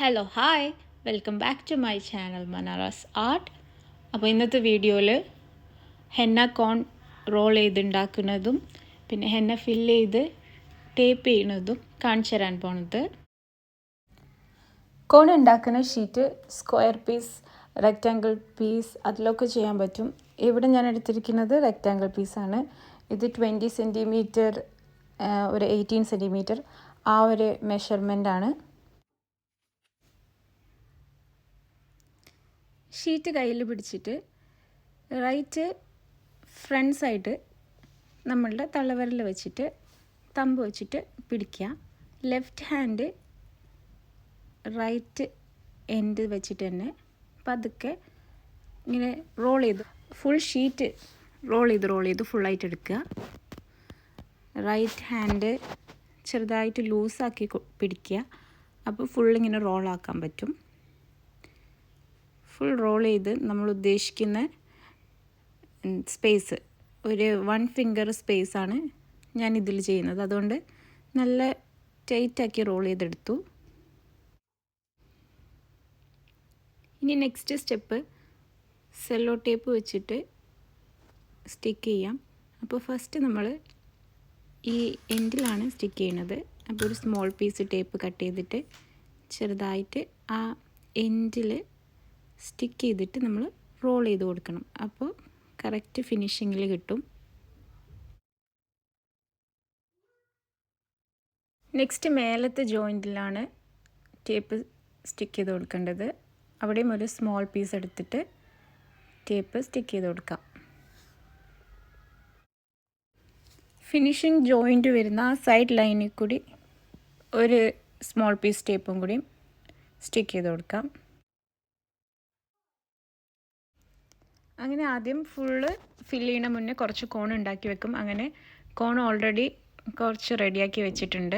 Hello hi welcome back to my channel Manara's art. അപ്പോൾ ഇന്നത്തെ വീഡിയോയിൽ ഹെന്ന കോൺ റോൾ ചെയ്തുണ്ടാക്കുന്നതും പിന്നെ ഹെന്ന ഫില്ല് ചെയ്ത് ടേപ്പ് ചെയ്യുന്നതും കാണിച്ചു തരാൻ പോണത്. കോൺ ഉണ്ടാക്കുന്ന sheet square piece, rectangle piece അതിലൊക്കെ ചെയ്യാൻ പറ്റും. ഇവിടെ ഞാൻ എടുത്തിരിക്കുന്നത് റെക്റ്റാങ്കിൾ പീസാണ്. ഇത് 20 സെൻറ്റിമീറ്റർ ഒരു 18 സെൻറ്റിമീറ്റർ ആ ഒരു മെഷർമെൻ്റാണ്. ഷീറ്റ് കയ്യിൽ പിടിച്ചിട്ട് റൈറ്റ് ഫ്രണ്ട് സൈഡ് നമ്മളുടെ തള്ളവിരൽ വെച്ചിട്ട് തമ്പ് വെച്ചിട്ട് പിടിക്കുക. ലെഫ്റ്റ് ഹാൻഡ് റൈറ്റ് എൻഡ് വെച്ചിട്ട് തന്നെ പതുക്കെ ഇങ്ങനെ റോൾ ചെയ്ത് ഫുൾ ഷീറ്റ് റോൾ ചെയ്ത് ഫുള്ളായിട്ട് എടുക്കുക. റൈറ്റ് ഹാൻഡ് ചെറുതായിട്ട് ലൂസാക്കി പിടിക്കുക. അപ്പോൾ ഫുള്ളിങ്ങനെ റോളാക്കാൻ പറ്റും. ഫുൾ റോൾ ചെയ്ത് നമ്മൾ ഉദ്ദേശിക്കുന്ന സ്പേസ് ഒരു 1 ഫിംഗർ സ്പേസാണ് ഞാൻ ഇതിൽ ചെയ്യുന്നത്. അതുകൊണ്ട് നല്ല ടൈറ്റാക്കി റോൾ ചെയ്തെടുത്തു. ഇനി നെക്സ്റ്റ് സ്റ്റെപ്പ് സെല്ലോ ടേപ്പ് വെച്ചിട്ട് സ്റ്റിക്ക് ചെയ്യാം. അപ്പോൾ ഫസ്റ്റ് നമ്മൾ ഈ എൻഡിലാണ് സ്റ്റിക്ക് ചെയ്യുന്നത്. അപ്പോൾ ഒരു സ്മോൾ പീസ് ടേപ്പ് കട്ട് ചെയ്തിട്ട് ചെറുതായിട്ട് ആ എൻഡിൽ സ്റ്റിക്ക് ചെയ്തിട്ട് നമ്മൾ റോൾ ചെയ്ത് കൊടുക്കണം. അപ്പോൾ കറക്റ്റ് ഫിനിഷിങ്ങിൽ കിട്ടും. നെക്സ്റ്റ് മേലത്തെ ജോയിൻറ്റിലാണ് ടേപ്പ് സ്റ്റിക്ക് ചെയ്ത് കൊടുക്കേണ്ടത്. അവിടെയും ഒരു സ്മോൾ പീസ് എടുത്തിട്ട് ടേപ്പ് സ്റ്റിക്ക് ചെയ്ത് കൊടുക്കാം. ഫിനിഷിങ് ജോയിൻറ്റ് വരുന്ന ആ സൈഡ് ലൈനിൽ കൂടി ഒരു സ്മോൾ പീസ് ടേപ്പും കൂടി സ്റ്റിക്ക് ചെയ്ത് കൊടുക്കാം. അങ്ങനെ ആദ്യം ഫുള്ള് ഫില്ല് ചെയ്യണ മുന്നേ കുറച്ച് കോൺ ഉണ്ടാക്കി വെക്കും. അങ്ങനെ കോൺ ഓൾറെഡി കുറച്ച് റെഡിയാക്കി വെച്ചിട്ടുണ്ട്.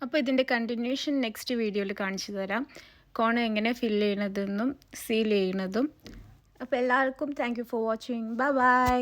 അപ്പോൾ ഇതിൻ്റെ കണ്ടിന്യൂഷൻ നെക്സ്റ്റ് വീഡിയോയിൽ കാണിച്ചു തരാം. കോൺ എങ്ങനെ ഫില്ല് ചെയ്യണതെന്നും സീൽ ചെയ്യുന്നതും. അപ്പോൾ എല്ലാവർക്കും thank you for watching. Bye bye.